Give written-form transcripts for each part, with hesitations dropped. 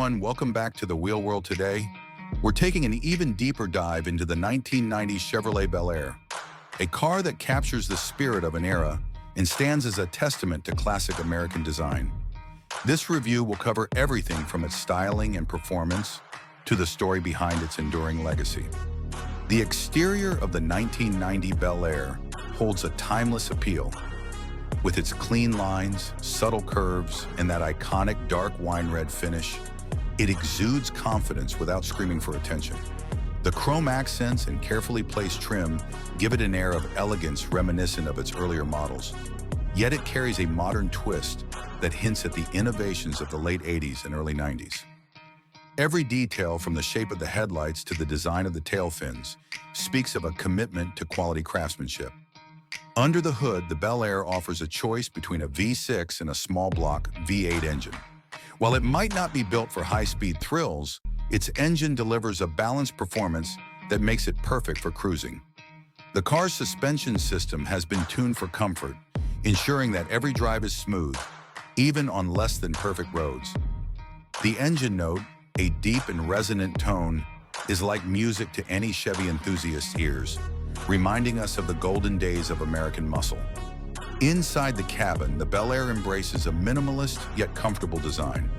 everyone, welcome back to the Wheel World today. We're taking an even deeper dive into the 1990 Chevrolet BelAir, a car that captures the spirit of an era and stands as a testament to classic American design. This review will cover everything from its styling and performance to the story behind its enduring legacy. The exterior of the 1990 BelAir holds a timeless appeal. With its clean lines, subtle curves, and that iconic dark wine red finish, it exudes confidence without screaming for attention. The chrome accents and carefully placed trim give it an air of elegance reminiscent of its earlier models. Yet it carries a modern twist that hints at the innovations of the late 80s and early 90s. Every detail, from the shape of the headlights to the design of the tail fins, speaks of a commitment to quality craftsmanship. Under the hood, the BelAir offers a choice between a V6 and a small block V8 engine. While it might not be built for high-speed thrills, its engine delivers a balanced performance that makes it perfect for cruising. The car's suspension system has been tuned for comfort, ensuring that every drive is smooth, even on less than perfect roads. The engine note, a deep and resonant tone, is like music to any Chevy enthusiast's ears, reminding us of the golden days of American muscle. Inside the cabin, the BelAir embraces a minimalist yet comfortable design.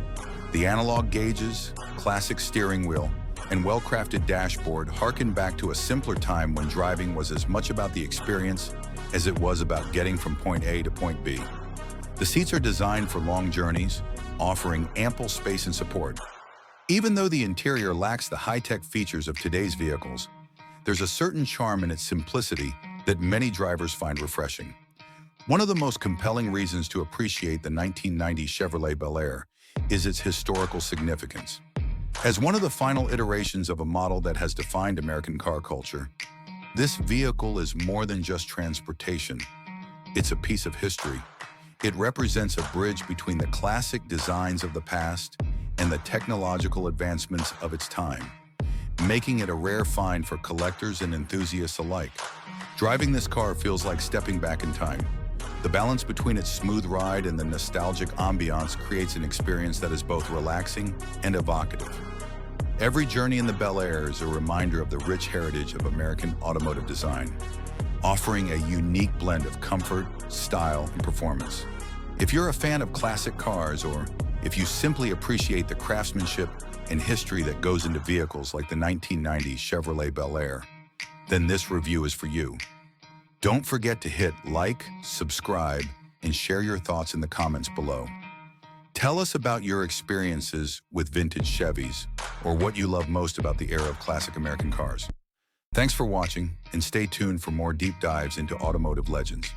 The analog gauges, classic steering wheel, and well-crafted dashboard harken back to a simpler time when driving was as much about the experience as it was about getting from point A to point B. The seats are designed for long journeys, offering ample space and support. Even though the interior lacks the high-tech features of today's vehicles, there's a certain charm in its simplicity that many drivers find refreshing. One of the most compelling reasons to appreciate the 1990 Chevrolet BelAir is its historical significance. As one of the final iterations of a model that has defined American car culture, this vehicle is more than just transportation. It's a piece of history. It represents a bridge between the classic designs of the past and the technological advancements of its time, making it a rare find for collectors and enthusiasts alike. Driving this car feels like stepping back in time. The balance between its smooth ride and the nostalgic ambiance creates an experience that is both relaxing and evocative. Every journey in the BelAir is a reminder of the rich heritage of American automotive design, offering a unique blend of comfort, style, and performance. If you're a fan of classic cars, or if you simply appreciate the craftsmanship and history that goes into vehicles like the 1990 Chevrolet BelAir, then this review is for you. Don't forget to hit like, subscribe, and share your thoughts in the comments below. Tell us about your experiences with vintage Chevys, or what you love most about the era of classic American cars. Thanks for watching, and stay tuned for more deep dives into automotive legends.